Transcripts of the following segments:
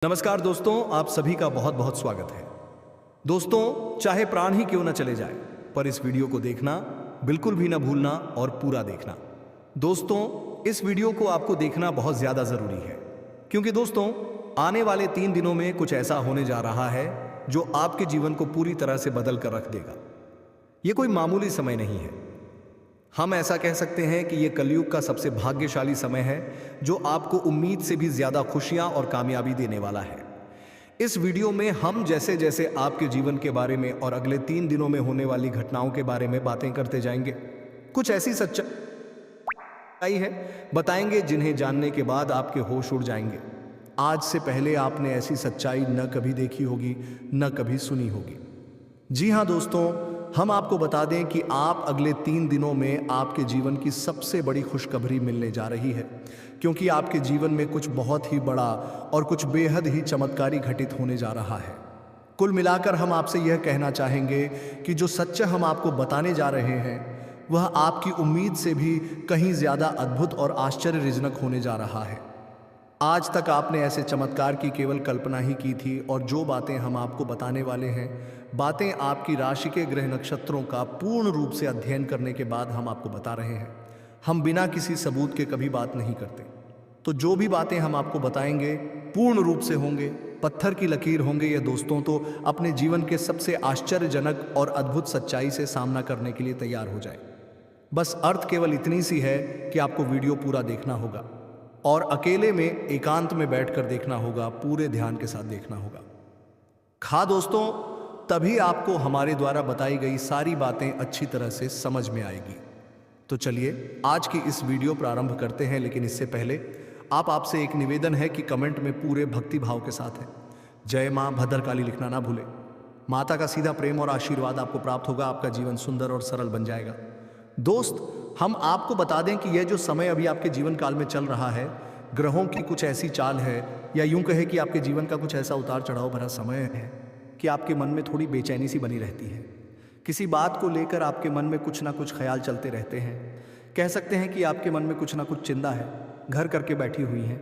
नमस्कार दोस्तों, आप सभी का बहुत बहुत स्वागत है। दोस्तों, चाहे प्राण ही क्यों न चले जाए, पर इस वीडियो को देखना बिल्कुल भी ना भूलना और पूरा देखना। दोस्तों, इस वीडियो को आपको देखना बहुत ज़्यादा ज़रूरी है, क्योंकि दोस्तों आने वाले 3 दिनों में कुछ ऐसा होने जा रहा है जो आपके जीवन को पूरी तरह से बदल कर रख देगा। ये कोई मामूली समय नहीं है। हम ऐसा कह सकते हैं कि ये कलयुग का सबसे भाग्यशाली समय है, जो आपको उम्मीद से भी ज्यादा खुशियां और कामयाबी देने वाला है। इस वीडियो में हम जैसे जैसे आपके जीवन के बारे में और अगले 3 दिनों में होने वाली घटनाओं के बारे में बातें करते जाएंगे। कुछ ऐसी सच्चाई है बताएंगे जिन्हें जानने के बाद आपके होश उड़ जाएंगे। आज से पहले आपने ऐसी सच्चाई न कभी देखी होगी, न कभी सुनी होगी। जी हाँ दोस्तों, हम आपको बता दें कि आप अगले 3 दिनों में आपके जीवन की सबसे बड़ी खुशखबरी मिलने जा रही है, क्योंकि आपके जीवन में कुछ बहुत ही बड़ा और कुछ बेहद ही चमत्कारी घटित होने जा रहा है। कुल मिलाकर हम आपसे यह कहना चाहेंगे कि जो सच्चा हम आपको बताने जा रहे हैं वह आपकी उम्मीद से भी कहीं ज़्यादा अद्भुत और आश्चर्यजनक होने जा रहा है। आज तक आपने ऐसे चमत्कार की केवल कल्पना ही की थी, और जो बातें हम आपको बताने वाले हैं, बातें आपकी राशि के ग्रह नक्षत्रों का पूर्ण रूप से अध्ययन करने के बाद हम आपको बता रहे हैं। हम बिना किसी सबूत के कभी बात नहीं करते। तो जो भी बातें हम आपको बताएंगे पूर्ण रूप से होंगे, पत्थर की लकीर होंगे। ये दोस्तों तो अपने जीवन के सबसे आश्चर्यजनक और अद्भुत सच्चाई से सामना करने के लिए तैयार हो जाए। बस अर्थ केवल इतनी सी है कि आपको वीडियो पूरा देखना होगा और अकेले में एकांत में बैठकर देखना होगा, पूरे ध्यान के साथ देखना होगा। दोस्तों, तभी आपको हमारे द्वारा बताई गई सारी बातें अच्छी तरह से समझ में आएगी। तो चलिए आज की इस वीडियो प्रारंभ करते हैं, लेकिन इससे पहले आपसे एक निवेदन है कि कमेंट में पूरे भक्ति भाव के साथ है जय मां भद्रकाली लिखना ना भूले। माता का सीधा प्रेम और आशीर्वाद आपको प्राप्त होगा, आपका जीवन सुंदर और सरल बन जाएगा। दोस्त, हम आपको बता दें कि यह जो समय अभी आपके जीवन काल में चल रहा है, ग्रहों की कुछ ऐसी चाल है, या यूं कहे कि आपके जीवन का कुछ ऐसा उतार चढ़ाव भरा समय है कि आपके मन में थोड़ी बेचैनी सी बनी रहती है। किसी बात को लेकर आपके मन में कुछ ना कुछ ख्याल चलते रहते हैं। कह सकते हैं कि आपके मन में कुछ ना कुछ चिंता है, घर करके बैठी हुई हैं।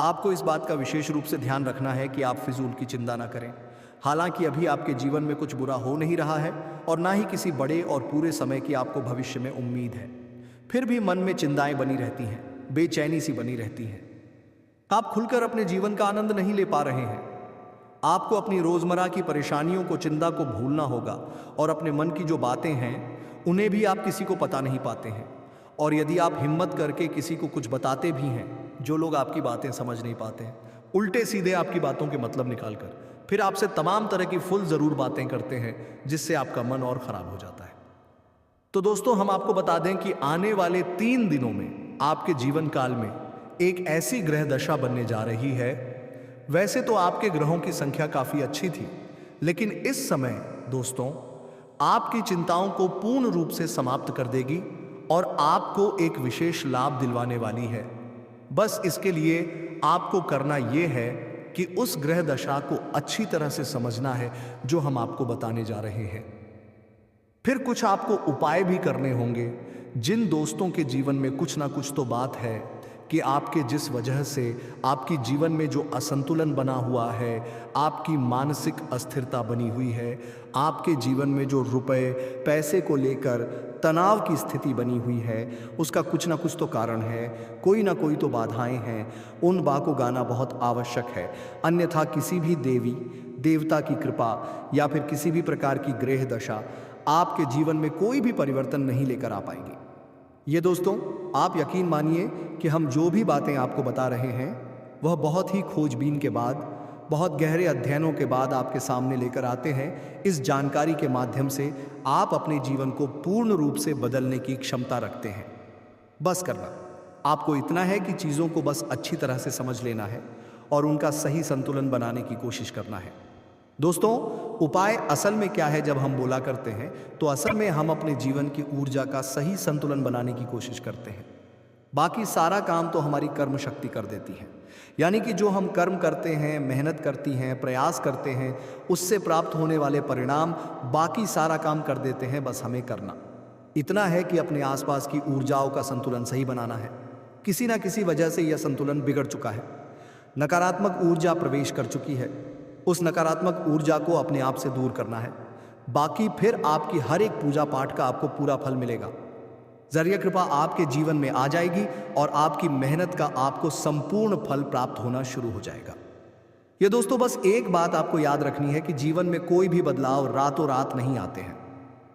आपको इस बात का विशेष रूप से ध्यान रखना है कि आप फिजूल की चिंता ना करें। हालांकि अभी आपके जीवन में कुछ बुरा हो नहीं रहा है और ना ही किसी बड़े और पूरे समय की आपको भविष्य में उम्मीद है, फिर भी मन में चिंताएं बनी रहती हैं, बेचैनी सी बनी रहती हैं। आप खुलकर अपने जीवन का आनंद नहीं ले पा रहे हैं। आपको अपनी रोजमर्रा की परेशानियों को, चिंता को भूलना होगा, और अपने मन की जो बातें हैं उन्हें भी आप किसी को पता नहीं पाते हैं। और यदि आप हिम्मत करके किसी को कुछ बताते भी हैं, जो लोग आपकी बातें समझ नहीं पाते हैं, उल्टे सीधे आपकी बातों के मतलब निकालकर फिर आपसे तमाम तरह की फुल जरूर बातें करते हैं, जिससे आपका मन और खराब हो जाता है। तो दोस्तों, हम आपको बता दें कि आने वाले 3 दिनों में आपके जीवन काल में एक ऐसी ग्रह दशा बनने जा रही है। वैसे तो आपके ग्रहों की संख्या काफी अच्छी थी, लेकिन इस समय दोस्तों आपकी चिंताओं को पूर्ण रूप से समाप्त कर देगी और आपको एक विशेष लाभ दिलवाने वाली है। बस इसके लिए आपको करना यह है कि उस ग्रह दशा को अच्छी तरह से समझना है जो हम आपको बताने जा रहे हैं। फिर कुछ आपको उपाय भी करने होंगे। जिन दोस्तों के जीवन में कुछ ना कुछ तो बात है कि आपके जिस वजह से आपकी जीवन में जो असंतुलन बना हुआ है, आपकी मानसिक अस्थिरता बनी हुई है, आपके जीवन में जो रुपए पैसे को लेकर तनाव की स्थिति बनी हुई है, उसका कुछ ना कुछ तो कारण है, कोई ना कोई तो बाधाएं हैं। उन बा को गाना बहुत आवश्यक है, अन्यथा किसी भी देवी देवता की कृपा या फिर किसी भी प्रकार की ग्रह दशा आपके जीवन में कोई भी परिवर्तन नहीं लेकर आ पाएगी। ये दोस्तों, आप यकीन मानिए कि हम जो भी बातें आपको बता रहे हैं वह बहुत ही खोजबीन के बाद, बहुत गहरे अध्ययनों के बाद आपके सामने लेकर आते हैं। इस जानकारी के माध्यम से आप अपने जीवन को पूर्ण रूप से बदलने की क्षमता रखते हैं। बस करना आपको इतना है कि चीज़ों को बस अच्छी तरह से समझ लेना है और उनका सही संतुलन बनाने की कोशिश करना है। दोस्तों, उपाय असल में क्या है जब हम बोला करते हैं, तो असल में हम अपने जीवन की ऊर्जा का सही संतुलन बनाने की कोशिश करते हैं। बाकी सारा काम तो हमारी कर्म शक्ति कर देती है। यानी कि जो हम कर्म करते हैं, मेहनत करती हैं, प्रयास करते हैं, उससे प्राप्त होने वाले परिणाम बाकी सारा काम कर देते हैं। बस हमें करना इतना है कि अपने आसपास की ऊर्जाओं का संतुलन सही बनाना है। किसी ना किसी वजह से यह संतुलन बिगड़ चुका है। नकारात्मक ऊर्जा प्रवेश कर चुकी है। उस नकारात्मक ऊर्जा को अपने आप से दूर करना है। बाकी फिर आपकी हर एक पूजा पाठ का आपको पूरा फल मिलेगा। जरिया कृपा आपके जीवन में आ जाएगी और आपकी मेहनत का आपको संपूर्ण फल प्राप्त होना शुरू हो जाएगा। ये दोस्तों बस एक बात आपको याद रखनी है कि जीवन में कोई भी बदलाव रातों रात नहीं आते हैं।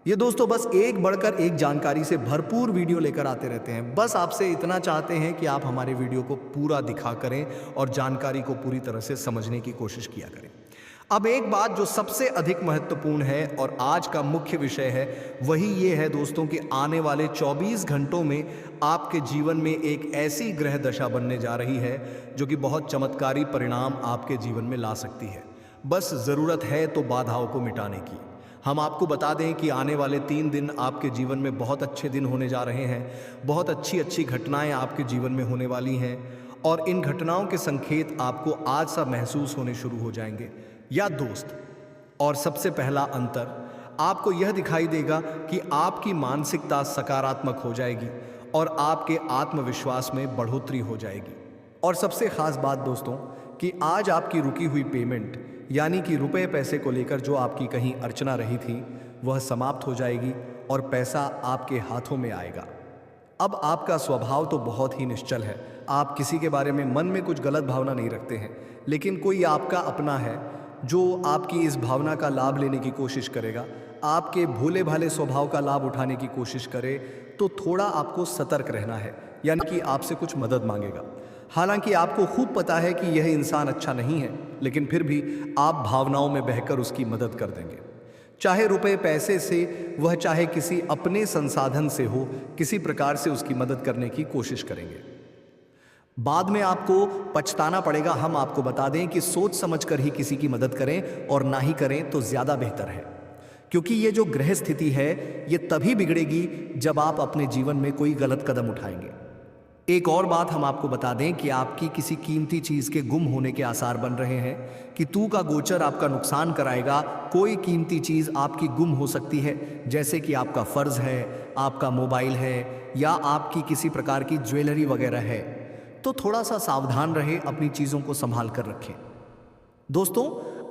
ये दोस्तों बस एक बढ़कर एक जानकारी से भरपूर वीडियो लेकर आते रहते हैं। बस आपसे इतना चाहते हैं कि आप हमारे वीडियो को पूरा दिखा करें और जानकारी को पूरी तरह से समझने की कोशिश किया करें। अब एक बात जो सबसे अधिक महत्वपूर्ण है और आज का मुख्य विषय है, वही ये है दोस्तों कि आने वाले 24 घंटों में आपके जीवन में एक ऐसी ग्रह दशा बनने जा रही है जो कि बहुत चमत्कारी परिणाम आपके जीवन में ला सकती है। बस ज़रूरत है तो बाधाओं को मिटाने की। हम आपको बता दें कि आने वाले 3 दिन आपके जीवन में बहुत अच्छे दिन होने जा रहे हैं। बहुत अच्छी अच्छी घटनाएं आपके जीवन में होने वाली हैं और इन घटनाओं के संकेत आपको आज सा महसूस होने शुरू हो जाएंगे। या दोस्त, और सबसे पहला अंतर आपको यह दिखाई देगा कि आपकी मानसिकता सकारात्मक हो जाएगी और आपके आत्मविश्वास में बढ़ोतरी हो जाएगी। और सबसे खास बात दोस्तों कि आज आपकी रुकी हुई पेमेंट यानी कि रुपए पैसे को लेकर जो आपकी कहीं अर्चना रही थी वह समाप्त हो जाएगी और पैसा आपके हाथों में आएगा। अब आपका स्वभाव तो बहुत ही निश्चल है। आप किसी के बारे में मन में कुछ गलत भावना नहीं रखते हैं, लेकिन कोई आपका अपना है जो आपकी इस भावना का लाभ लेने की कोशिश करेगा, आपके भोले भाले स्वभाव का लाभ उठाने की कोशिश करे, तो थोड़ा आपको सतर्क रहना है, यानी कि आपसे कुछ मदद मांगेगा। हालांकि आपको खूब पता है कि यह इंसान अच्छा नहीं है, लेकिन फिर भी आप भावनाओं में बहकर उसकी मदद कर देंगे। चाहे रुपए पैसे से, वह चाहे किसी अपने संसाधन से हो, किसी प्रकार से उसकी मदद करने की कोशिश करेंगे। बाद में आपको पछताना पड़ेगा। हम आपको बता दें कि सोच समझकर ही किसी की मदद करें और ना ही करें तो ज़्यादा बेहतर है, क्योंकि ये जो ग्रह स्थिति है ये तभी बिगड़ेगी जब आप अपने जीवन में कोई गलत कदम उठाएंगे। एक और बात हम आपको बता दें कि आपकी किसी कीमती चीज़ के गुम होने के आसार बन रहे हैं कि तू का गोचर आपका नुकसान कराएगा। कोई कीमती चीज़ आपकी गुम हो सकती है, जैसे कि आपका फ़र्ज है, आपका मोबाइल है या आपकी किसी प्रकार की ज्वेलरी वगैरह है। तो थोड़ा सा सावधान रहे, अपनी चीज़ों को संभाल कर रखें। दोस्तों,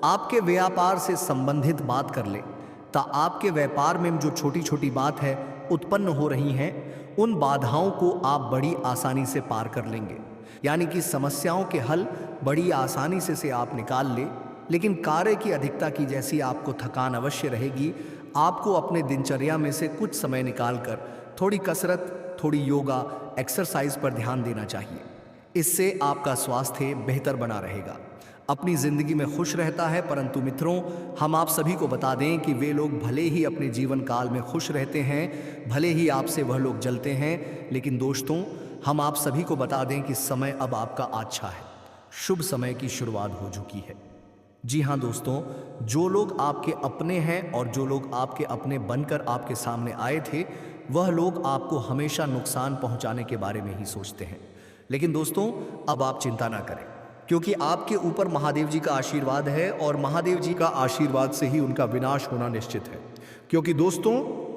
आपके व्यापार से संबंधित बात कर ले तो आपके व्यापार में जो छोटी छोटी बात है उत्पन्न हो रही हैं, उन बाधाओं को आप बड़ी आसानी से पार कर लेंगे। यानी कि समस्याओं के हल बड़ी आसानी से आप निकाल ले। लेकिन कार्य की अधिकता की जैसी आपको थकान अवश्य रहेगी। आपको अपने दिनचर्या में से कुछ समय निकालकर थोड़ी कसरत, थोड़ी योगा, एक्सरसाइज पर ध्यान देना चाहिए। इससे आपका स्वास्थ्य बेहतर बना रहेगा, अपनी ज़िंदगी में खुश रहता है। परंतु मित्रों, हम आप सभी को बता दें कि वे लोग भले ही अपने जीवन काल में खुश रहते हैं, भले ही आपसे वह लोग जलते हैं, लेकिन दोस्तों हम आप सभी को बता दें कि समय अब आपका अच्छा है। शुभ समय की शुरुआत हो चुकी है। जी हाँ दोस्तों, जो लोग आपके अपने हैं और जो लोग आपके अपने बनकर आपके सामने आए थे, वह लोग आपको हमेशा नुकसान पहुंचाने के बारे में ही सोचते हैं। लेकिन दोस्तों, अब आप चिंता ना करें, क्योंकि आपके ऊपर महादेव जी का आशीर्वाद है और महादेव जी का आशीर्वाद से ही उनका विनाश होना निश्चित है। क्योंकि दोस्तों,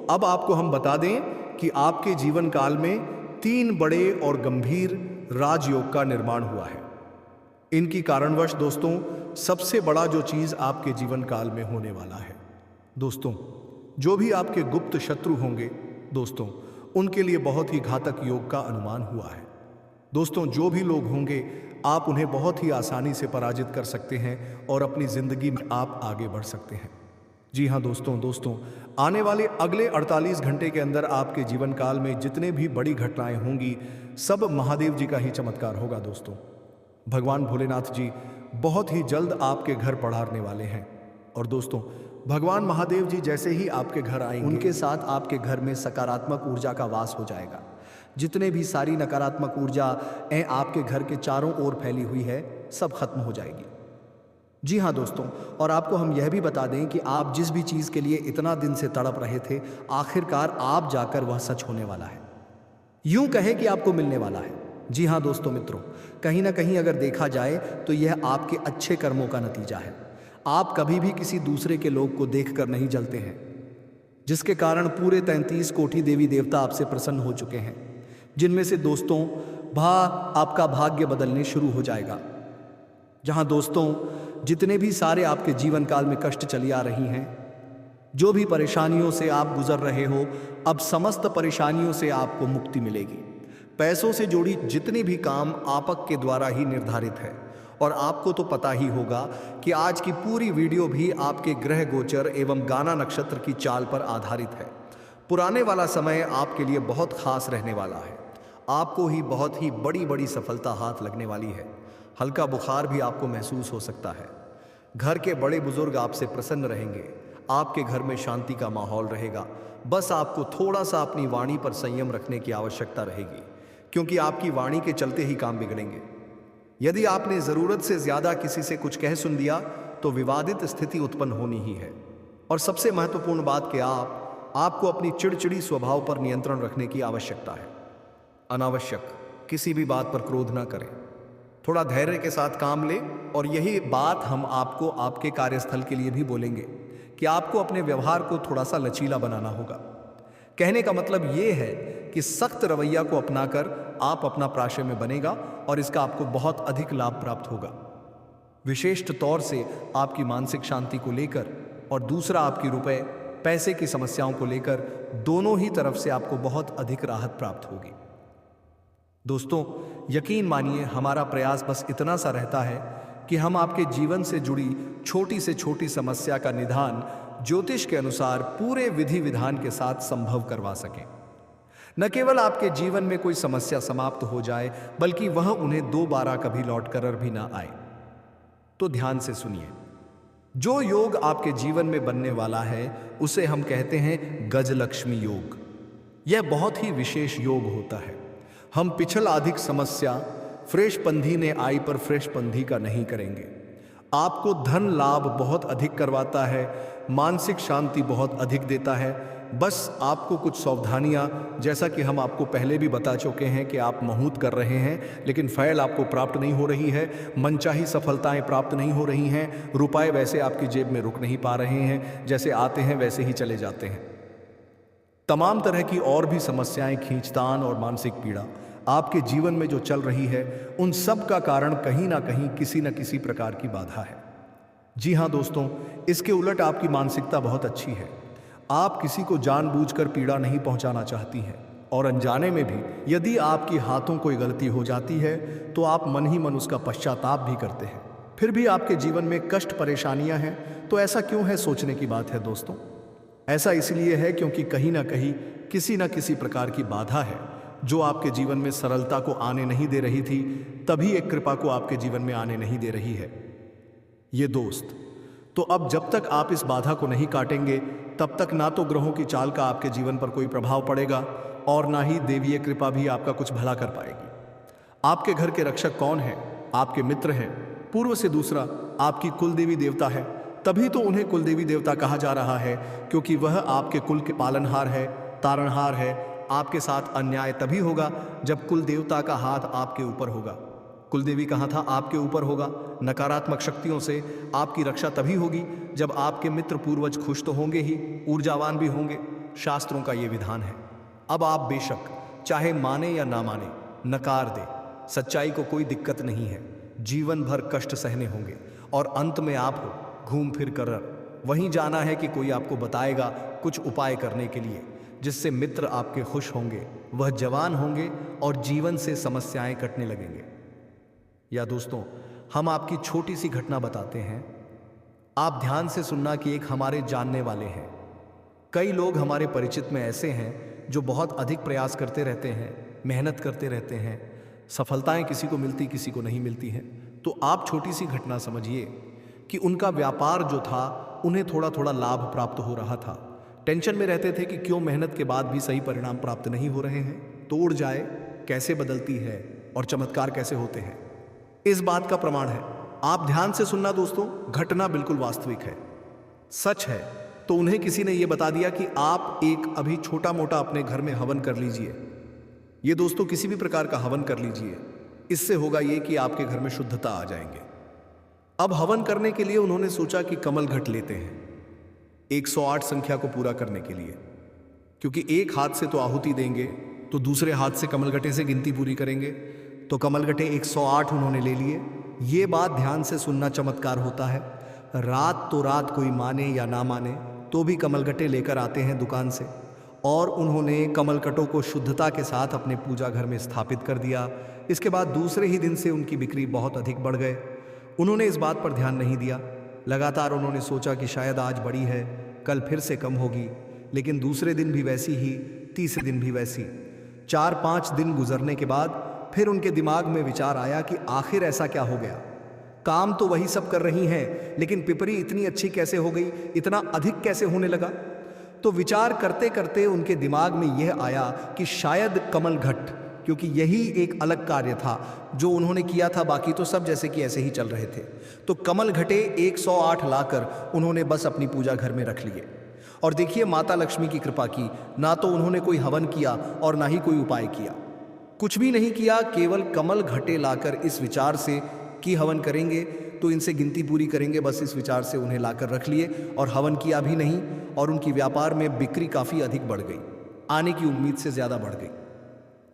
अब आपको हम बता दें कि आपके जीवन काल में 3 बड़े और गंभीर राजयोग का निर्माण हुआ है। इनकी कारणवश दोस्तों सबसे बड़ा जो चीज़ आपके जीवन काल में होने वाला है, दोस्तों जो भी आपके गुप्त शत्रु होंगे दोस्तों, उनके लिए बहुत ही घातक योग का अनुमान हुआ है। दोस्तों, जो भी लोग होंगे आप उन्हें बहुत ही आसानी से पराजित कर सकते हैं और अपनी ज़िंदगी में आप आगे बढ़ सकते हैं। जी हाँ दोस्तों, आने वाले अगले 48 घंटे के अंदर आपके जीवन काल में जितने भी बड़ी घटनाएं होंगी, सब महादेव जी का ही चमत्कार होगा। दोस्तों, भगवान भोलेनाथ जी बहुत ही जल्द आपके घर पधारने वाले हैं। और दोस्तों, भगवान महादेव जी जैसे ही आपके घर आएंगे, उनके साथ आपके घर में सकारात्मक ऊर्जा का वास हो जाएगा। जितने भी सारी नकारात्मक ऊर्जा आपके घर के चारों ओर फैली हुई है, सब खत्म हो जाएगी। जी हाँ दोस्तों, और आपको हम यह भी बता दें कि आप जिस भी चीज़ के लिए इतना दिन से तड़प रहे थे, आखिरकार आप जाकर वह सच होने वाला है। यूं कहे कि आपको मिलने वाला है। जी हाँ दोस्तों मित्रों, कहीं ना कहीं अगर देखा जाए तो यह आपके अच्छे कर्मों का नतीजा है। आप कभी भी किसी दूसरे के लोग को देखकर नहीं जलते हैं, जिसके कारण पूरे 33 कोटि देवी देवता आपसे प्रसन्न हो चुके हैं, जिनमें से दोस्तों आपका भाग्य बदलने शुरू हो जाएगा। जहां दोस्तों जितने भी सारे आपके जीवन काल में कष्ट चली आ रही हैं, जो भी परेशानियों से आप गुजर रहे हो, अब समस्त परेशानियों से आपको मुक्ति मिलेगी। पैसों से जुड़ी जितने भी काम आपक के द्वारा ही निर्धारित है। और आपको तो पता ही होगा कि आज की पूरी वीडियो भी आपके ग्रह गोचर एवं गाना नक्षत्र की चाल पर आधारित है। पुराने वाला समय आपके लिए बहुत खास रहने वाला है। आपको ही बहुत ही बड़ी बड़ी सफलता हाथ लगने वाली है। हल्का बुखार भी आपको महसूस हो सकता है। घर के बड़े बुजुर्ग आपसे प्रसन्न रहेंगे। आपके घर में शांति का माहौल रहेगा। बस आपको थोड़ा सा अपनी वाणी पर संयम रखने की आवश्यकता रहेगी, क्योंकि आपकी वाणी के चलते ही काम बिगड़ेंगे। यदि आपने जरूरत से ज्यादा किसी से कुछ कह सुन दिया तो विवादित स्थिति उत्पन्न होनी ही है। और सबसे महत्वपूर्ण बात कि आपको अपनी चिड़चिड़ी स्वभाव पर नियंत्रण रखने की आवश्यकता है। अनावश्यक किसी भी बात पर क्रोध ना करें। थोड़ा धैर्य के साथ काम ले। और यही बात हम आपको आपके कार्यस्थल के लिए भी बोलेंगे कि आपको अपने व्यवहार को थोड़ा सा लचीला बनाना होगा। कहने का मतलब यह है कि सख्त रवैया को अपनाकर आप अपना प्राशय में बनेगा और इसका आपको बहुत अधिक लाभ प्राप्त होगा। विशेष तौर से आपकी मानसिक शांति को लेकर और दूसरा आपकी रुपए पैसे की समस्याओं को लेकर दोनों ही तरफ से आपको बहुत अधिक राहत प्राप्त होगी। दोस्तों, यकीन मानिए हमारा प्रयास बस इतना सा रहता है कि हम आपके जीवन से जुड़ी छोटी से छोटी समस्या का निदान ज्योतिष के अनुसार पूरे विधि विधान के साथ संभव करवा सकें। न केवल आपके जीवन में कोई समस्या समाप्त हो जाए, बल्कि वह उन्हें दोबारा कभी लौट कर भी ना आए। तो ध्यान से सुनिए। जो योग आपके जीवन में बनने वाला है उसे हम कहते हैं गजलक्ष्मी योग। यह बहुत ही विशेष योग होता है। हम पिछल अधिक समस्या फ्रेश पंधी ने आई पर फ्रेश पंधी का नहीं करेंगे। आपको धन लाभ बहुत अधिक करवाता है, मानसिक शांति बहुत अधिक देता है। बस आपको कुछ सावधानियां, जैसा कि हम आपको पहले भी बता चुके हैं कि आप महूत कर रहे हैं लेकिन फैल आपको प्राप्त नहीं हो रही है, मनचाही सफलताएं प्राप्त नहीं हो रही हैं, रुपए वैसे आपकी जेब में रुक नहीं पा रहे हैं, जैसे आते हैं वैसे ही चले जाते हैं। तमाम तरह की और भी समस्याएं, खींचतान और मानसिक पीड़ा आपके जीवन में जो चल रही है, उन सब का कारण कहीं ना कहीं किसी न किसी प्रकार की बाधा है। जी हाँ दोस्तों, इसके उलट आपकी मानसिकता बहुत अच्छी है। आप किसी को जानबूझकर पीड़ा नहीं पहुंचाना चाहती हैं, और अनजाने में भी यदि आपके हाथों कोई गलती हो जाती है तो आप मन ही मन उसका पश्चाताप भी करते हैं। फिर भी आपके जीवन में कष्ट परेशानियां हैं, तो ऐसा क्यों है, सोचने की बात है दोस्तों। ऐसा इसलिए है क्योंकि कहीं ना कहीं किसी न किसी प्रकार की बाधा है जो आपके जीवन में सरलता को आने नहीं दे रही थी, तभी एक कृपा को आपके जीवन में आने नहीं दे रही है। ये दोस्त, तो अब जब तक आप इस बाधा को नहीं काटेंगे तब तक ना तो ग्रहों की चाल का आपके जीवन पर कोई प्रभाव पड़ेगा और ना ही देवीय कृपा भी आपका कुछ भला कर पाएगी। आपके घर के रक्षक कौन है? आपके मित्र हैं। पूर्व से दूसरा आपकी कुलदेवी देवता है। तभी तो उन्हें कुलदेवी देवता कहा जा रहा है, क्योंकि वह आपके कुल के पालनहार है, तारणहार है। आपके साथ अन्याय तभी होगा जब कुल देवता का हाथ आपके ऊपर होगा। कुलदेवी का हाथ आपके ऊपर होगा। नकारात्मक शक्तियों से आपकी रक्षा तभी होगी जब आपके मित्र पूर्वज खुश तो होंगे ही, ऊर्जावान भी होंगे। शास्त्रों का ये विधान है। अब आप बेशक चाहे माने या ना माने, नकार दे, सच्चाई को कोई दिक्कत नहीं है। जीवन भर कष्ट सहने होंगे और अंत में आप हो घूम फिर कर वहीं जाना है कि कोई आपको बताएगा कुछ उपाय करने के लिए, जिससे मित्र आपके खुश होंगे, वह जवान होंगे और जीवन से समस्याएं कटने लगेंगे। या दोस्तों, हम आपकी छोटी सी घटना बताते हैं। आप ध्यान से सुनना कि एक हमारे जानने वाले हैं। कई लोग हमारे परिचित में ऐसे हैं जो बहुत अधिक प्रयास करते रहते हैं, मेहनत करते रहते हैं, सफलताएं किसी को मिलती किसी को नहीं मिलती हैं। तो आप छोटी सी घटना समझिए कि उनका व्यापार जो था उन्हें थोड़ा थोड़ा लाभ प्राप्त हो रहा था। टेंशन में रहते थे कि क्यों मेहनत के बाद भी सही परिणाम प्राप्त नहीं हो रहे हैं। तोड़ जाए कैसे बदलती है और चमत्कार कैसे होते हैं, इस बात का प्रमाण है। आप ध्यान से सुनना दोस्तों, घटना बिल्कुल वास्तविक है, सच है। तो उन्हें किसी ने यह बता दिया कि आप एक अभी छोटा मोटा अपने घर में हवन कर लीजिए। ये दोस्तों किसी भी प्रकार का हवन कर लीजिए, इससे होगा ये कि आपके घर में शुद्धता आ जाएंगे। अब हवन करने के लिए उन्होंने सोचा कि कमल घट लेते हैं 108 संख्या को पूरा करने के लिए, क्योंकि एक हाथ से तो आहुति देंगे तो दूसरे हाथ से कमल गट्टे से गिनती पूरी करेंगे। तो कमल गट्टे 108 उन्होंने ले लिए ये बात ध्यान से सुनना चमत्कार होता है। रात तो रात, कोई माने या ना माने तो भी कमलगट्टे लेकर आते हैं दुकान से, और उन्होंने कमलगट्टों को शुद्धता के साथ अपने पूजा घर में स्थापित कर दिया। इसके बाद दूसरे ही दिन से उनकी बिक्री बहुत अधिक बढ़ गए। उन्होंने इस बात पर ध्यान नहीं दिया। लगातार उन्होंने सोचा कि शायद आज बड़ी है, कल फिर से कम होगी, लेकिन दूसरे दिन भी वैसी ही, तीसरे दिन भी वैसी। 4-5 दिन गुजरने के बाद फिर उनके दिमाग में विचार आया कि आखिर ऐसा क्या हो गया। काम तो वही सब कर रही हैं, लेकिन पिपरी इतनी अच्छी कैसे हो गई, इतना अधिक कैसे होने लगा। तो विचार करते करते उनके दिमाग में यह आया कि शायद कमलघट, क्योंकि यही एक अलग कार्य था जो उन्होंने किया था, बाकी तो सब जैसे कि ऐसे ही चल रहे थे। तो कमलघटे 108 लाकर उन्होंने बस अपनी पूजा घर में रख लिए। और देखिए माता लक्ष्मी की कृपा की, ना तो उन्होंने कोई हवन किया और ना ही कोई उपाय किया, कुछ भी नहीं किया। केवल कमल घटे लाकर इस विचार से कि हवन करेंगे तो इनसे गिनती पूरी करेंगे, बस इस विचार से उन्हें लाकर रख लिए और हवन किया भी नहीं। और उनकी व्यापार में बिक्री काफ़ी अधिक बढ़ गई, आने की उम्मीद से ज़्यादा बढ़ गई।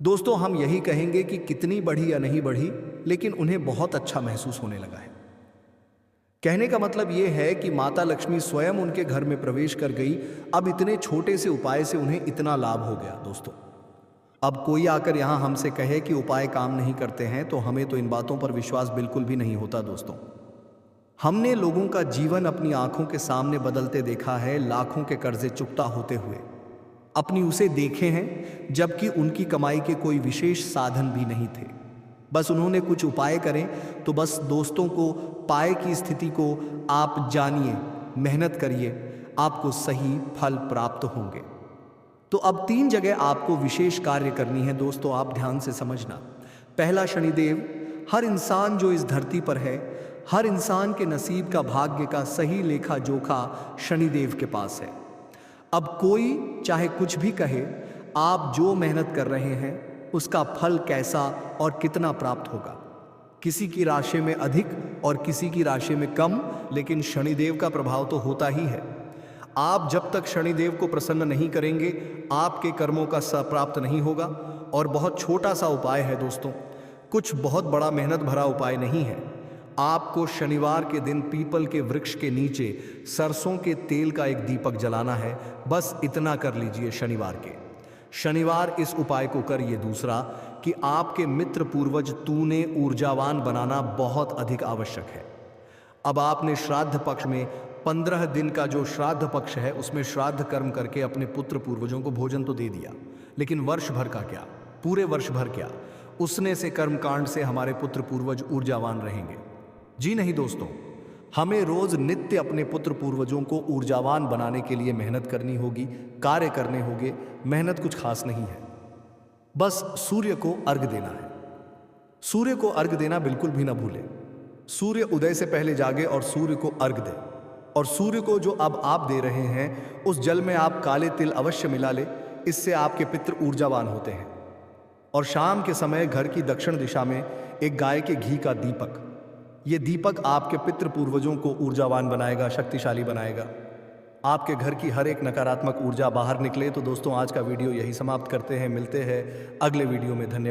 दोस्तों, हम यही कहेंगे कि कितनी बढ़ी या नहीं बढ़ी, लेकिन उन्हें बहुत अच्छा महसूस होने लगा है। कहने का मतलब यह है कि माता लक्ष्मी स्वयं उनके घर में प्रवेश कर गई। अब इतने छोटे से उपाय से उन्हें इतना लाभ हो गया। दोस्तों, अब कोई आकर यहाँ हमसे कहे कि उपाय काम नहीं करते हैं, तो हमें तो इन बातों पर विश्वास बिल्कुल भी नहीं होता। दोस्तों, हमने लोगों का जीवन अपनी आंखों के सामने बदलते देखा है, लाखों के कर्जे चुकता होते हुए अपनी उसे देखे हैं, जबकि उनकी कमाई के कोई विशेष साधन भी नहीं थे। बस उन्होंने कुछ उपाय करें तो बस दोस्तों को पाए की स्थिति को आप जानिए, मेहनत करिए, आपको सही फल प्राप्त होंगे। तो अब 3 जगह आपको विशेष कार्य करनी है। दोस्तों, आप ध्यान से समझना। पहला, शनिदेव। हर इंसान जो इस धरती पर है, हर इंसान के नसीब का, भाग्य का सही लेखा जोखा शनिदेव के पास है। अब कोई चाहे कुछ भी कहे, आप जो मेहनत कर रहे हैं उसका फल कैसा और कितना प्राप्त होगा। किसी की राशि में अधिक और किसी की राशि में कम, लेकिन शनिदेव का प्रभाव तो होता ही है। आप जब तक शनिदेव को प्रसन्न नहीं करेंगे, आपके कर्मों का प्राप्त नहीं होगा। और बहुत छोटा सा उपाय है दोस्तों, कुछ बहुत बड़ा मेहनत भरा उपाय नहीं है। आपको शनिवार के दिन पीपल के वृक्ष के नीचे सरसों के तेल का एक दीपक जलाना है। बस इतना कर लीजिए शनिवार के। शनिवार इस उपाय को करिए। दूसरा, कि आपके मित्र पूर्वज तूने ऊर्जावान बनाना बहुत अधिक आवश्यक है। अब आपने श्राद्ध पक्ष में 15 दिन का जो श्राद्ध पक्ष है उसमें श्राद्ध कर्म करके अपने पुत्र पूर्वजों को भोजन तो दे दिया, लेकिन वर्ष भर का क्या, पूरे वर्ष भर क्या, उसने से कर्मकांड से हमारे पुत्र पूर्वज ऊर्जावान रहेंगे? जी नहीं दोस्तों, हमें रोज नित्य अपने पुत्र पूर्वजों को ऊर्जावान बनाने के लिए मेहनत करनी होगी, कार्य करने होंगे। मेहनत कुछ खास नहीं है, बस सूर्य को अर्घ देना है। सूर्य को अर्घ देना बिल्कुल भी ना भूलें। सूर्य उदय से पहले जागे और सूर्य को अर्घ दें। और सूर्य को जो अब आप दे रहे हैं उस जल में आप काले तिल अवश्य मिला ले, इससे आपके पितृ ऊर्जावान होते हैं। और शाम के समय घर की दक्षिण दिशा में एक गाय के घी का दीपक, ये दीपक आपके पितृ पूर्वजों को ऊर्जावान बनाएगा, शक्तिशाली बनाएगा। आपके घर की हर एक नकारात्मक ऊर्जा बाहर निकले। तो दोस्तों, आज का वीडियो यही समाप्त करते हैं। मिलते हैं अगले वीडियो में। धन्यवाद।